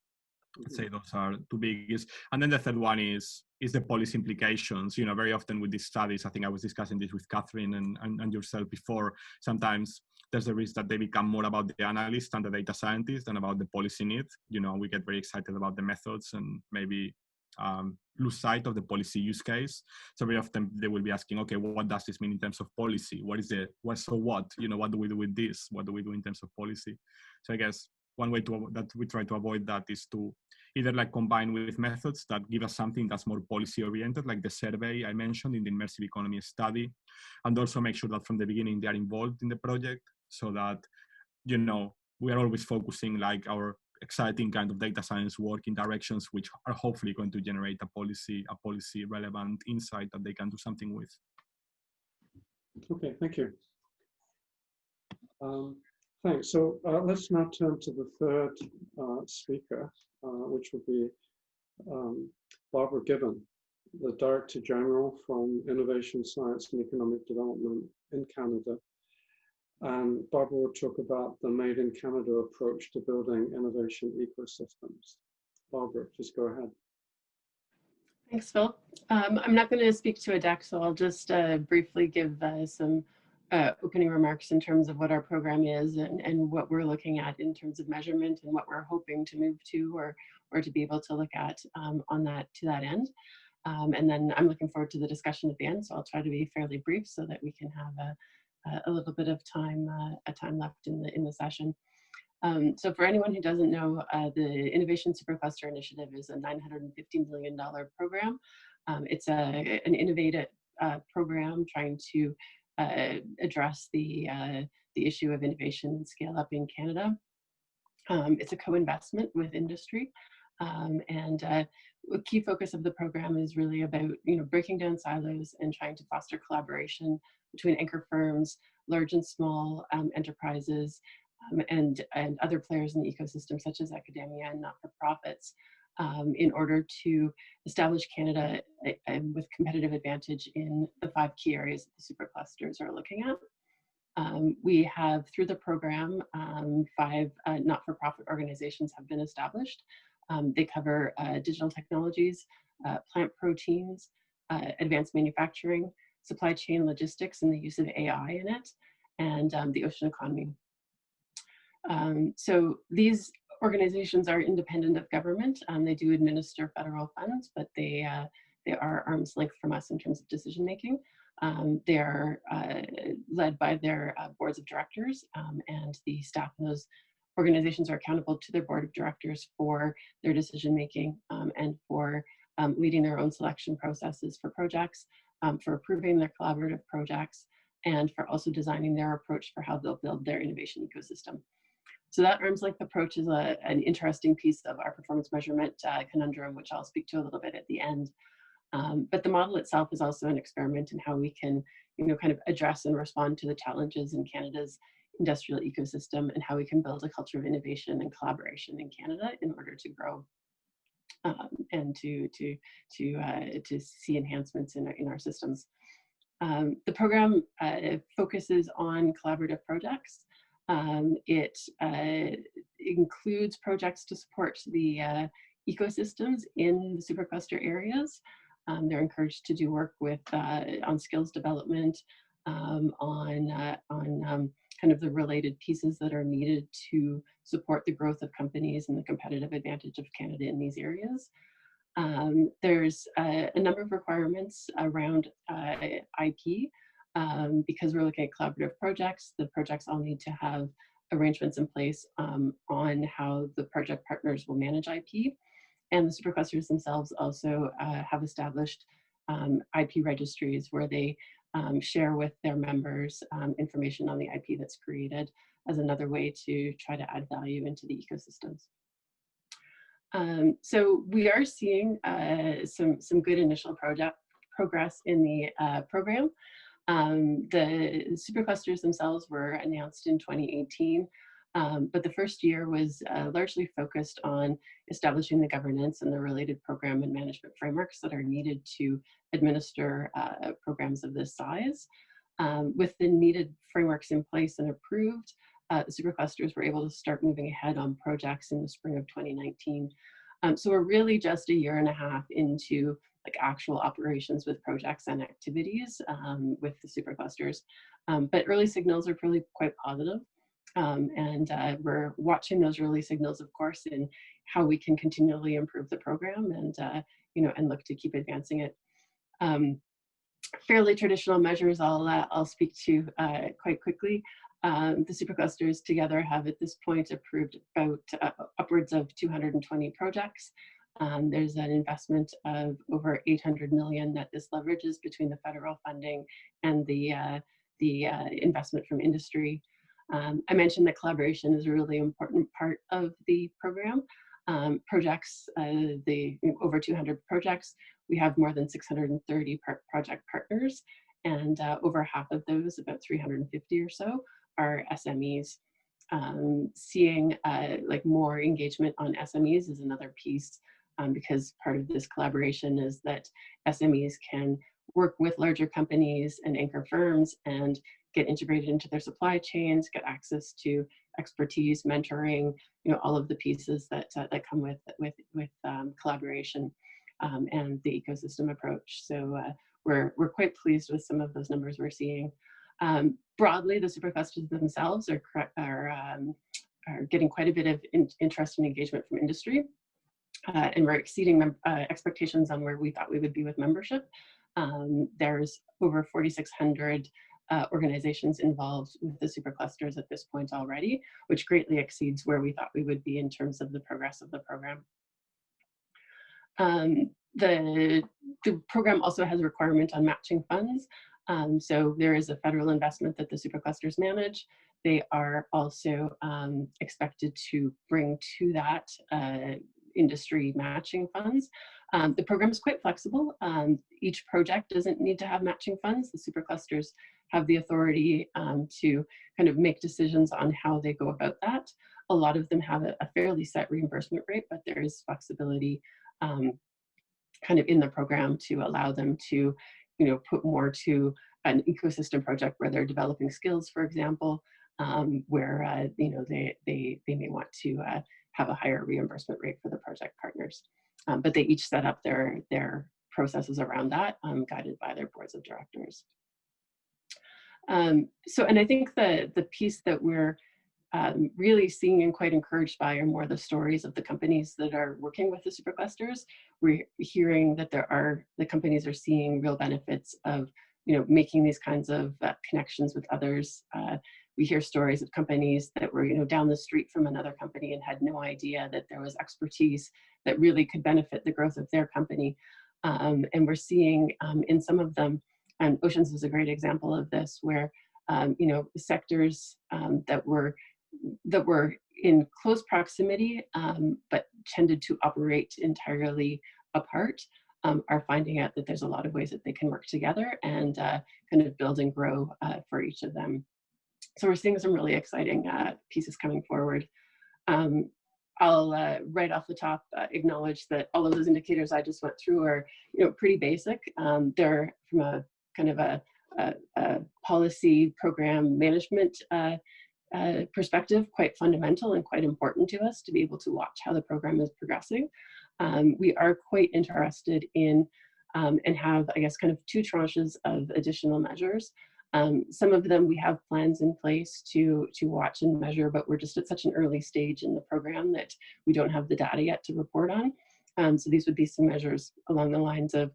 I'd say those are two biggest. And then the third one is the policy implications. You know, very often with these studies, I think I was discussing this with Catherine and yourself before, sometimes there's a risk that they become more about the analyst and the data scientist than about the policy need. You know, we get very excited about the methods and maybe lose sight of the policy use case. So very often they will be asking, okay, what does this mean in terms of policy? So what, you know, what do we do with this? What do we do in terms of policy? So I guess one way that we try to avoid that is to either like combine with methods that give us something that's more policy oriented, like the survey I mentioned in the immersive economy study, and also make sure that from the beginning they are involved in the project, so that, you know, we are always focusing like our exciting kind of data science work in directions which are hopefully going to generate a policy relevant insight that they can do something with. Okay, thank you. Thanks. So let's now turn to the third speaker, which would be Barbara Gibbon, the Director General from Innovation, Science and Economic Development in Canada. And Barbara will talk about the Made in Canada approach to building innovation ecosystems. Barbara, please go ahead. Thanks, Phil. I'm not going to speak to a deck, so I'll just briefly give some opening remarks in terms of what our program is and what we're looking at in terms of measurement and what we're hoping to move to or to be able to look at to that end. And then I'm looking forward to the discussion at the end, so I'll try to be fairly brief so that we can have a little bit of time left in the session. So for anyone who doesn't know, the Innovation Supercluster Initiative is a $950 million program. It's an innovative program trying to address the issue of innovation and scale up in Canada. It's a co-investment with industry, and a key focus of the program is really about breaking down silos and trying to foster collaboration between anchor firms, large and small enterprises, and other players in the ecosystem, such as academia and not-for-profits, in order to establish Canada with competitive advantage in the 5 key areas that the superclusters are looking at. We have, through the program, 5 not-for-profit organizations have been established. They cover digital technologies, plant proteins, advanced manufacturing, supply chain logistics, and the use of AI in it, and the ocean economy. So these organizations are independent of government. They do administer federal funds, but they are arm's length from us in terms of decision making. They are led by their boards of directors, and the staff in those organizations are accountable to their board of directors for their decision making and for leading their own selection processes for projects, for approving their collaborative projects, and for also designing their approach for how they'll build their innovation ecosystem. So that arm's length approach is an interesting piece of our performance measurement conundrum, which I'll speak to a little bit at the end. But the model itself is also an experiment in how we can, kind of address and respond to the challenges in Canada's industrial ecosystem, and how we can build a culture of innovation and collaboration in Canada in order to grow and to see enhancements in our systems. The program focuses on collaborative projects. It includes projects to support the ecosystems in the supercluster areas. They're encouraged to do work with on skills development, on kind of the related pieces that are needed to support the growth of companies and the competitive advantage of Canada in these areas. There's a number of requirements around IP. Because we're looking at collaborative projects, the projects all need to have arrangements in place on how the project partners will manage IP. And the superclusters themselves also have established IP registries where they share with their members information on the IP that's created as another way to try to add value into the ecosystems. So we are seeing some good initial progress in the program. The superclusters themselves were announced in 2018, but the first year was largely focused on establishing the governance and the related program and management frameworks that are needed to administer programs of this size. With the needed frameworks in place and approved, the superclusters were able to start moving ahead on projects in the spring of 2019. So we're really just a year and a half into actual operations with projects and activities with the superclusters. But early signals are really quite positive. And we're watching those early signals, of course, in how we can continually improve the program and, and look to keep advancing it. Fairly traditional measures I'll speak to quite quickly. The superclusters together have at this point approved about upwards of 220 projects. There's an investment of over 800 million that this leverages between the federal funding and the investment from industry. I mentioned that collaboration is a really important part of the program. Projects, over 200 projects, we have more than 630 project partners, and over half of those, about 350 or so, are SMEs. Seeing more engagement on SMEs is another piece, because part of this collaboration is that SMEs can work with larger companies and anchor firms and get integrated into their supply chains, get access to expertise, mentoring, all of the pieces that come with collaboration and the ecosystem approach. So we're quite pleased with some of those numbers we're seeing. Broadly, the superclusters themselves are getting quite a bit of interest and engagement from industry. And we're exceeding expectations on where we thought we would be with membership. There's over 4,600 organizations involved with the superclusters at this point already, which greatly exceeds where we thought we would be in terms of the progress of the program. The program also has a requirement on matching funds. So there is a federal investment that the superclusters manage. They are also expected to bring to that industry matching funds. The program is quite flexible. Each project doesn't need to have matching funds. The superclusters have the authority to kind of make decisions on how they go about that. A lot of them have a fairly set reimbursement rate, but there is flexibility kind of in the program to allow them to, put more to an ecosystem project where they're developing skills, for example, where they may want to have a higher reimbursement rate for the project partners. But they each set up their processes around that, guided by their boards of directors. And I think the piece that we're really seeing and quite encouraged by are more the stories of the companies that are working with the superclusters. We're hearing that the companies are seeing real benefits of, making these kinds of connections with others. We hear stories of companies that were, down the street from another company and had no idea that there was expertise that really could benefit the growth of their company. And we're seeing in some of them, and Oceans is a great example of this, where sectors that were in close proximity but tended to operate entirely apart are finding out that there's a lot of ways that they can work together and kind of build and grow for each of them. So we're seeing some really exciting pieces coming forward. I'll right off the top acknowledge that all of those indicators I just went through are pretty basic. They're from a kind of a policy program management perspective, quite fundamental and quite important to us to be able to watch how the program is progressing. We are quite interested in and have, I guess, kind of two tranches of additional measures. Some of them we have plans in place to watch and measure, but we're just at such an early stage in the program that we don't have the data yet to report on. So these would be some measures along the lines of,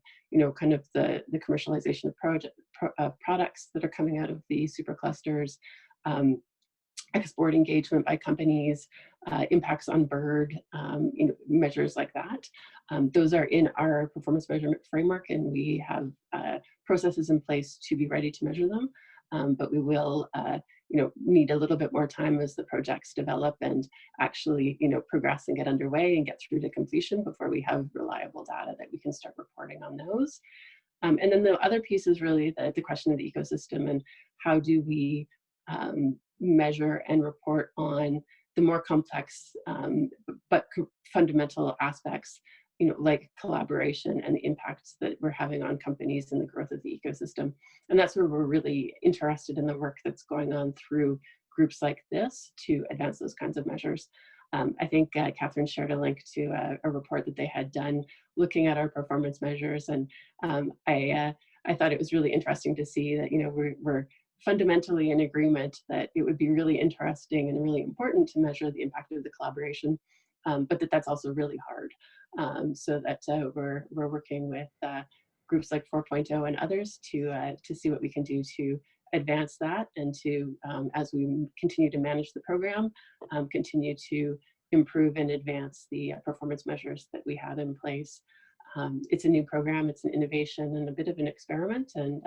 kind of the commercialization of products that are coming out of the superclusters, export engagement by companies, impacts on bird, measures like that. Those are in our performance measurement framework, and we have processes in place to be ready to measure them. But we will, need a little bit more time as the projects develop and actually, progress and get underway and get through to completion before we have reliable data that we can start reporting on those. And then the other piece is really the question of the ecosystem and how do we measure and report on the more complex but fundamental aspects, like collaboration and the impacts that we're having on companies and the growth of the ecosystem. And that's where we're really interested in the work that's going on through groups like this to advance those kinds of measures. I think Catherine shared a link to a report that they had done looking at our performance measures. And I thought it was really interesting to see that, we're fundamentally in agreement that it would be really interesting and really important to measure the impact of the collaboration, but that's also really hard. So that we're working with groups like 4.0 and others to see what we can do to advance that and to, as we continue to manage the program, continue to improve and advance the performance measures that we have in place. It's a new program, it's an innovation and a bit of an experiment, and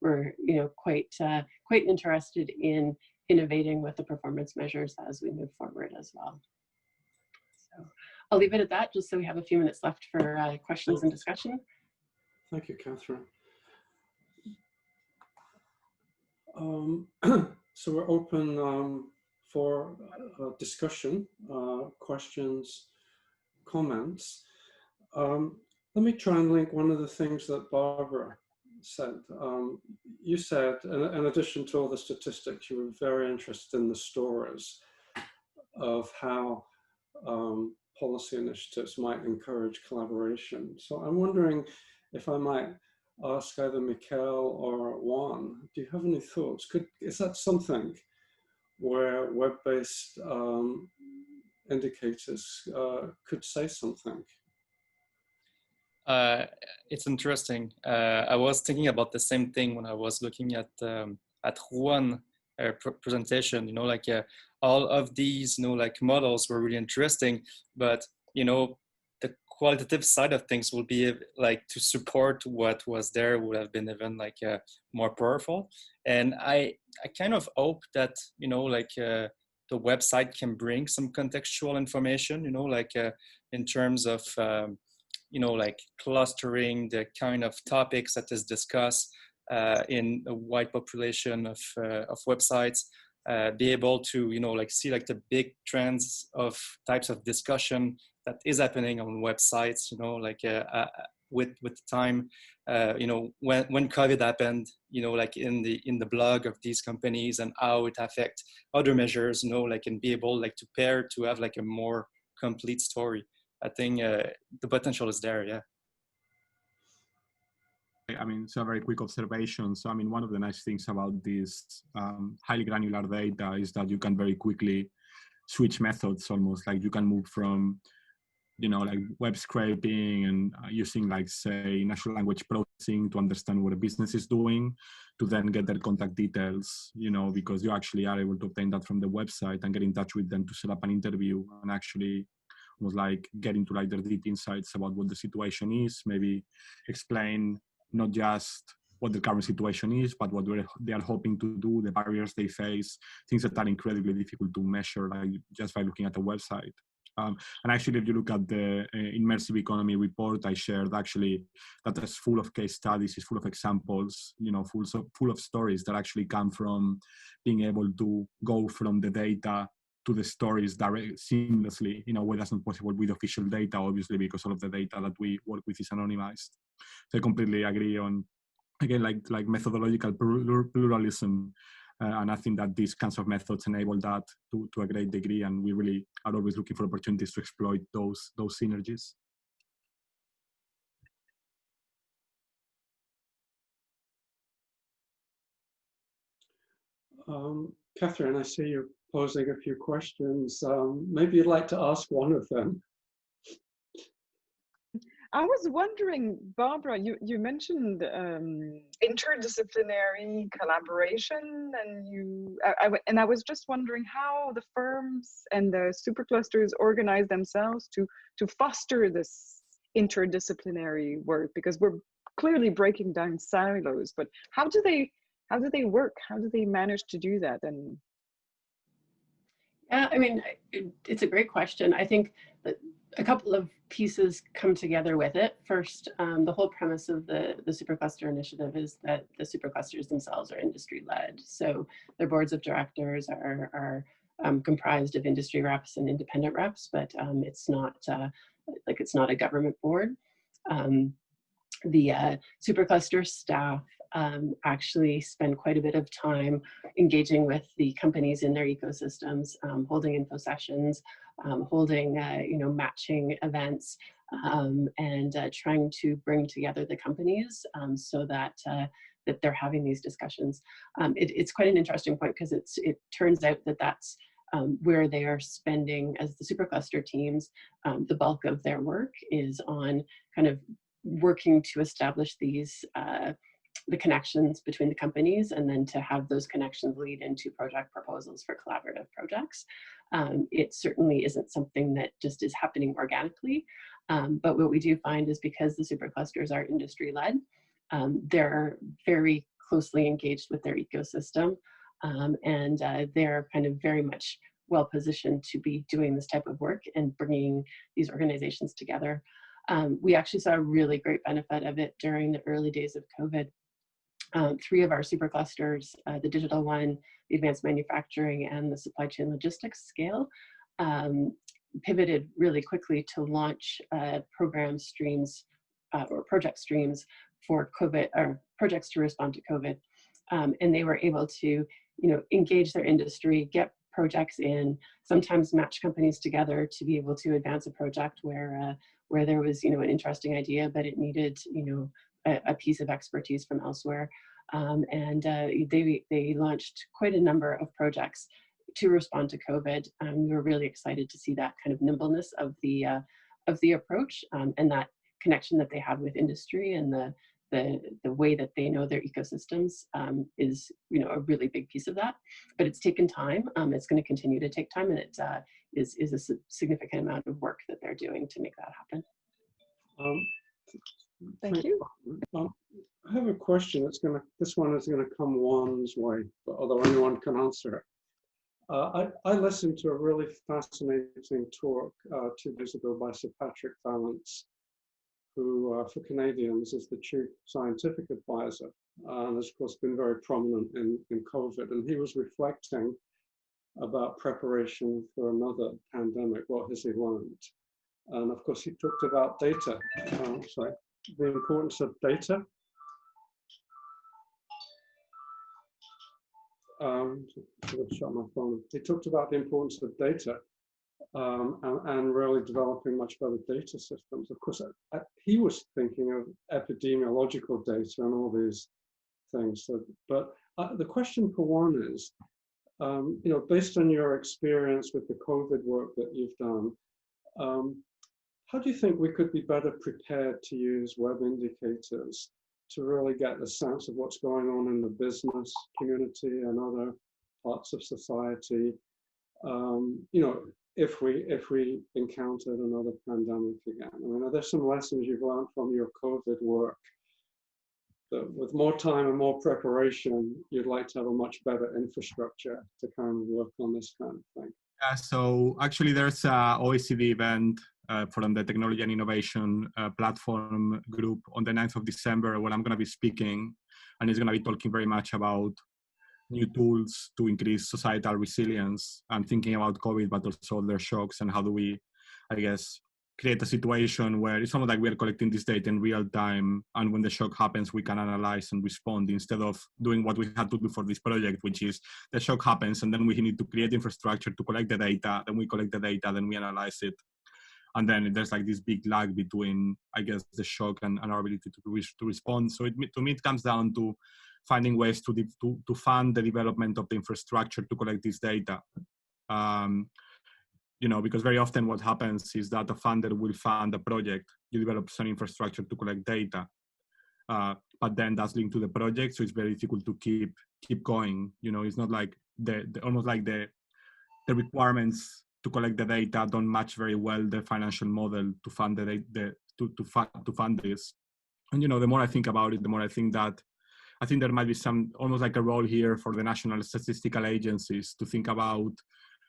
we're quite interested in innovating with the performance measures as we move forward as well. So I'll leave it at that, just so we have a few minutes left for questions and discussion. Thank you, Catherine. So we're open for discussion, questions, comments. Let me try and link one of the things that Barbara said. You said, in addition to all the statistics, you were very interested in the stories of how policy initiatives might encourage collaboration. So I'm wondering if I might ask either Mikaël or Juan, do you have any thoughts? Is that something where web-based indicators could say something? It's interesting. I was thinking about the same thing when I was looking at Juan presentation. All of these, models were really interesting, but the qualitative side of things will be to support what was there would have been even more powerful. And I kind of hope that the website can bring some contextual information. In terms of clustering the kind of topics that is discussed in a wide population of websites, be able to, see the big trends of types of discussion that is happening on websites, with time, when COVID happened, in the blog of these companies and how it affect other measures, and be able to have a more complete story. I think the potential is there, yeah. I mean, so a very quick observation. So, I mean, one of the nice things about this highly granular data is that you can very quickly switch methods almost. Like you can move from, you know, like web scraping and using like, say, natural language processing to understand what a business is doing, to then get their contact details, you know, because you actually are able to obtain that from the website and get in touch with them to set up an interview and actually was like get into like their deep insights about what the situation is, maybe explain not just what the current situation is, but what they are hoping to do, the barriers they face, things that are incredibly difficult to measure, like just by looking at the website. And actually, if you look at the immersive economy report I shared, actually, that is full of case studies, is full of examples, you know, full of stories that actually come from being able to go from the data to the stories directly, seamlessly, in a way that's not possible with official data, obviously, because all of the data that we work with is anonymized. So I completely agree on, again, like methodological pluralism. And I think that these kinds of methods enable that to a great degree, and we really are always looking for opportunities to exploit those synergies. Catherine, I see you're posing a few questions. Maybe you'd like to ask one of them. I was wondering, Barbara, you mentioned interdisciplinary collaboration, and I was just wondering how the firms and the superclusters organize themselves to foster this interdisciplinary work, because we're clearly breaking down silos. But how do they work? How do they manage to do that? And yeah, I mean, it's a great question. I think that a couple of pieces come together with it. First, the whole premise of the supercluster initiative is that the superclusters themselves are industry-led. So their boards of directors are comprised of industry reps and independent reps, but it's not it's not a government board. The supercluster staff actually spend quite a bit of time engaging with the companies in their ecosystems, holding info sessions, holding matching events, and trying to bring together the companies so that that they're having these discussions. It's quite an interesting point, because it turns out that that's where they are spending, as the supercluster teams, the bulk of their work is on kind of working to establish these the connections between the companies, and then to have those connections lead into project proposals for collaborative projects. It certainly isn't something that just is happening organically, but what we do find is, because the superclusters are industry-led, they're very closely engaged with their ecosystem, and they're kind of very much well positioned to be doing this type of work and bringing these organizations together. We actually saw a really great benefit of it during the early days of COVID. 3 of our superclusters, the digital one, the advanced manufacturing, and the supply chain logistics scale, pivoted really quickly to launch program streams or project streams for COVID, or projects to respond to COVID. And they were able to, engage their industry, get projects in, sometimes match companies together to be able to advance a project where there was, an interesting idea, but it needed, a piece of expertise from elsewhere. And they launched quite a number of projects to respond to COVID. We were really excited to see that kind of nimbleness of the approach, and that connection that they had with industry, and the way that they know their ecosystems is, a really big piece of that. But it's taken time. It's going to continue to take time, and it is a significant amount of work that they're doing to make that happen. Thank you. I have a question. This one is going to come Juan's way, but although anyone can answer it. I listened to a really fascinating talk 2 days ago by Sir Patrick Vallance, who for Canadians is the chief scientific advisor, and has of course been very prominent in COVID. And he was reflecting about preparation for another pandemic. What has he learned? And of course he talked about data, the importance of data. Shut my phone. He talked about the importance of data, and really developing much better data systems. Of course, he was thinking of epidemiological data and all these things. So, but the question for Juan is, you know, based on your experience with the COVID work that you've done, how do you think we could be better prepared to use web indicators to really get a sense of what's going on in the business community and other parts of society? You know, if we encountered another pandemic again. I mean, are there some lessons you've learned from your COVID work that with more time and more preparation, you'd like to have a much better infrastructure to kind of work on this kind of thing? Yeah, so actually there's a OECD event from the Technology and Innovation Platform group on the 9th of December where I'm going to be speaking, and it's going to be talking very much about new tools to increase societal resilience and thinking about COVID, but also their shocks and how do we, I guess, create a situation where it's almost like we're collecting this data in real time, and when the shock happens, we can analyze and respond instead of doing what we had to do for this project, which is the shock happens and then we need to create infrastructure to collect the data, then we collect the data, then we analyze it. And then there's like this big lag between, I guess, the shock and our ability to respond. So to me, it comes down to finding ways to fund the development of the infrastructure to collect this data. You know, because very often what happens is that a funder will fund a project, you develop some infrastructure to collect data, but then that's linked to the project, so it's very difficult to keep going. You know, it's not like almost like the requirements to collect the data don't match very well the financial model to fund to fund this. And you know, the more I think about it, the more I think there might be some almost like a role here for the national statistical agencies to think about,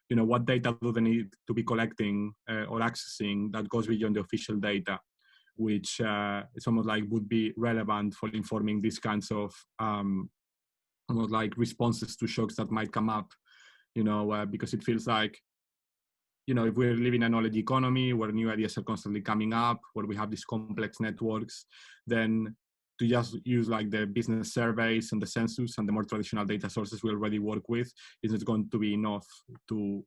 you know, what data do they need to be collecting or accessing that goes beyond the official data, which it's almost like would be relevant for informing these kinds of almost like responses to shocks that might come up, you know, because it feels like, you know, if we're living in a knowledge economy where new ideas are constantly coming up, where we have these complex networks, then to just use like the business surveys and the census and the more traditional data sources we already work with isn't going to be enough to,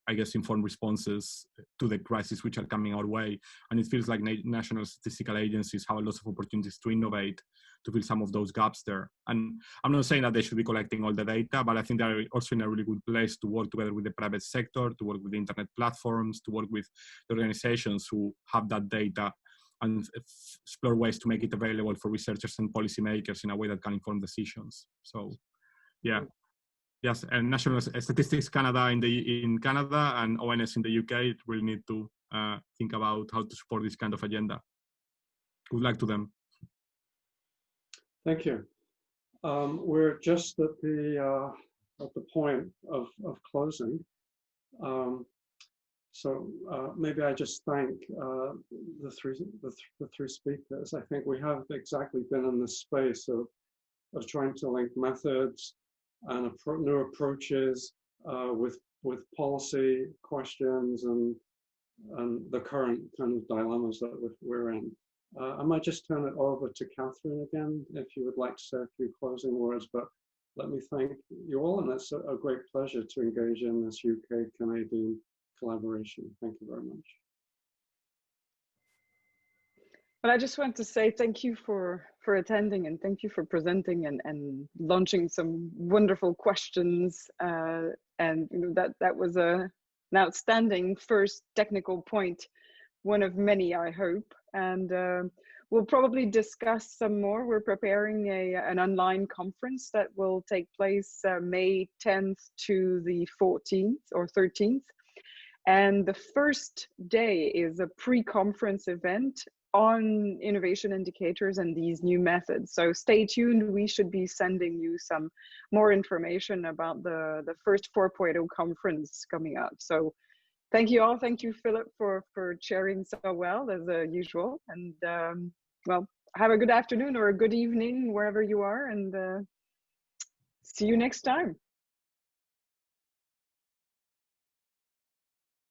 I guess, inform responses to the crises which are coming our way. And it feels like national statistical agencies have a lot of opportunities to innovate, to fill some of those gaps there. And I'm not saying that they should be collecting all the data, but I think they're also in a really good place to work together with the private sector, to work with the internet platforms, to work with the organizations who have that data and explore ways to make it available for researchers and policymakers in a way that can inform decisions. So, yeah. Yes, and National Statistics Canada in Canada and ONS in the UK really need to think about how to support this kind of agenda. Good luck to them. Thank you. We're just at the point of closing. So maybe I just thank the three speakers. I think we have exactly been in this space of trying to link methods and new approaches with policy questions and the current kind of dilemmas that we're in. I might just turn it over to Catherine again, if you would like to say a few closing words, but let me thank you all, and it's a great pleasure to engage in this UK-Canadian collaboration. Thank you very much. Well, I just want to say thank you for attending, and thank you for presenting and launching some wonderful questions. And you know, that was an outstanding first technical point, one of many, I hope. And we'll probably discuss some more. We're preparing an online conference that will take place May 10th to the 14th or 13th. And the first day is a pre-conference event on innovation indicators and these new methods. So stay tuned. We should be sending you some more information about the first 4.0 conference coming up. So thank you all. Thank you, Philip, for chairing so well as usual. And well, have a good afternoon or a good evening wherever you are, and see you next time.